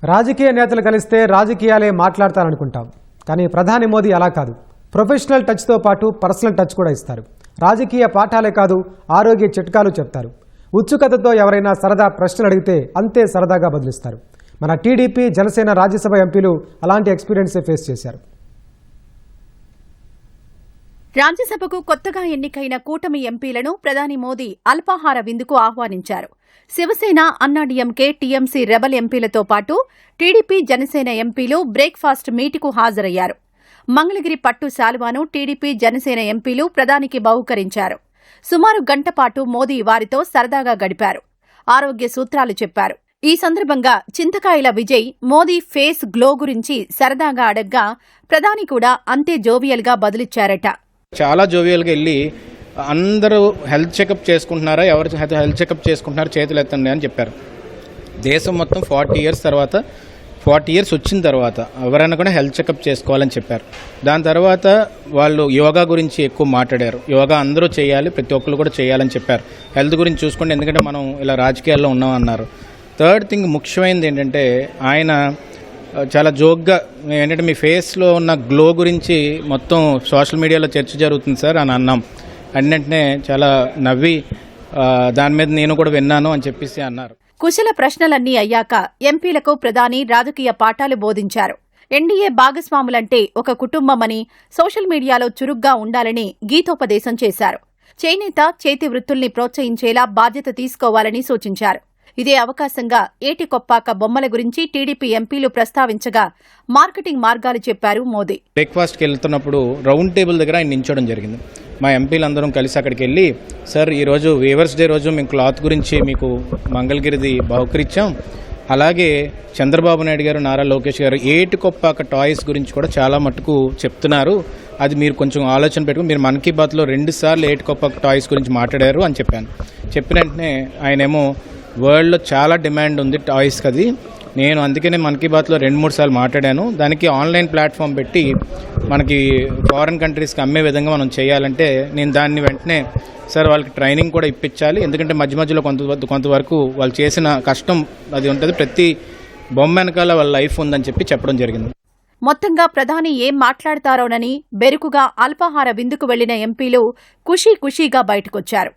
రాజకీయ నేతలు కలిస్తే రాజకీయాలే మాట్లాడతారనుకుంటాం. కానీ ప్రధాని మోదీ అలా కాదు. ప్రొఫెషనల్ టచ్తో పాటు పర్సనల్ టచ్ కూడా ఇస్తారు. రాజకీయ పాఠాలే కాదు, ఆరోగ్య చిట్కాలు చెప్తారు. ఉత్సుకతతో ఎవరైనా సరదా ప్రశ్నలు అడిగితే అంతే సరదాగా బదులిస్తారు. మన టీడీపీ, జనసేన రాజ్యసభ ఎంపీలు అలాంటి ఎక్స్పీరియన్సే ఫేస్ చేశారు. రాజ్యసభకు కొత్తగా ఎన్నికైన కూటమి ఎంపీలను ప్రధాని మోదీ అల్పాహార విందుకు ఆహ్వానించారు. శివసేన, అన్నాడీఎంకే, టీఎంసీ రెబల్ ఎంపీలతో పాటు టీడీపీ, జనసేన ఎంపీలు బ్రేక్ఫాస్ట్ మీటుకు హాజరయ్యారు. మంగళగిరి పట్టు శాలువాను టీడీపీ, జనసేన ఎంపీలు ప్రధానికి బహూకరించారు. సుమారు గంట పాటు మోదీ వారితో సరదాగా గడిపారు. ఆరోగ్య సూత్రాలు చెప్పారు. ఈ సందర్భంగా చింతకాయల విజయ్ మోదీ ఫేస్ గ్లో గురించి సరదాగా అడగ్గా ప్రధాని కూడా అంతే జోవియల్గా బదులిచ్చారట. చాలా జోవియల్గా వెళ్ళి అందరూ హెల్త్ చెకప్ చేసుకుంటున్నారా, ఎవరు హెల్త్ చెకప్ చేసుకుంటున్నారో చేతులు ఎత్తండి అని చెప్పారు. దేశం మొత్తం 40 ఇయర్స్ వచ్చిన తర్వాత ఎవరైనా కూడా హెల్త్ చెకప్ చేసుకోవాలని చెప్పారు. దాని తర్వాత వాళ్ళు యోగా గురించి ఎక్కువ మాట్లాడారు. యోగా అందరూ చేయాలి, ప్రతి ఒక్కరు కూడా చేయాలని చెప్పారు. హెల్త్ గురించి చూసుకోండి, ఎందుకంటే మనం ఇలా రాజకీయాల్లో ఉన్నామన్నారు. థర్డ్ థింగ్ ముఖ్యమైనది ఏంటంటే ఆయన చాలా జోక్గా ఏంటంటే మీ ఫేస్లో ఉన్న గ్లో గురించి మొత్తం సోషల్ మీడియాలో చర్చ జరుగుతుంది సార్ అని అన్నాం. అన్నింటినే చాలా నవ్వి దాని మీద నేను కూడా విన్నాను అని చెప్పేసి అన్నారు. కుశల ప్రశ్నలన్నీ అయ్యాక ఎంపీలకు ప్రధాని రాజకీయ పాఠాలు బోధించారు. ఎన్డీఏ భాగస్వాములంటే ఒక కుటుంబమని, సోషల్ మీడియాలో చురుగ్గా ఉండాలని గీతోపదేశం చేశారు. చేనేత, చేతి వృత్తుల్ని ప్రోత్సహించేలా బాధ్యత తీసుకోవాలని సూచించారు. ఇదే అవకాశంగా ఏటికొప్పాక బొమ్మల గురించి టీడీపీ ఎంపీలు ప్రస్తావించగా మార్కెటింగ్ మార్గాలు చెప్పారు మోదీ. బ్రేక్ఫాస్ట్కి వెళ్తున్నప్పుడు రౌండ్ టేబుల్ దగ్గర ఆయన నించోవడం జరిగింది. మా ఎంపీలందరం కలిసి అక్కడికి వెళ్ళి, సార్ ఈరోజు వీవర్స్ డే రోజు మేము క్లాత్ గురించి మీకు మంగళగిరిది బహుకరించాం. అలాగే చంద్రబాబు నాయుడు గారు, నారా లోకేష్ గారు ఏటికొప్పాక టాయ్స్ గురించి కూడా చాలా మటుకు చెప్తున్నారు. అది మీరు కొంచెం ఆలోచన పెట్టుకుని మీరు మన్ కీ బాత్లో 2 సార్లు ఏటికొప్పాక టాయ్స్ గురించి మాట్లాడారు అని చెప్పాను. చెప్పిన వెంటనే ఆయనేమో వరల్డ్లో చాలా డిమాండ్ ఉంది టాయ్స్కి, అది నేను అందుకనే మన్ కీ బాత్లో 2-3 సార్లు మాట్లాడాను. దానికి ఆన్లైన్ ప్లాట్ఫామ్ పెట్టి మనకి ఫారిన్ కంట్రీస్కి అమ్మే విధంగా మనం చేయాలంటే నేను దాన్ని వెంటనే సార్ వాళ్ళకి ట్రైనింగ్ కూడా ఇప్పించాలి, ఎందుకంటే మధ్య మధ్యలో కొంతవరకు వాళ్ళు చేసిన కష్టం అది ఉంటుంది, ప్రతి బొమ్మ వెనకాల వాళ్ళ లైఫ్ ఉందని చెప్పడం జరిగింది. మొత్తంగా ప్రధాని ఏం మాట్లాడతారోనని బెరుకుగా అల్పాహార విందుకు వెళ్లిన ఎంపీలు ఖుషీగా బయటకొచ్చారు.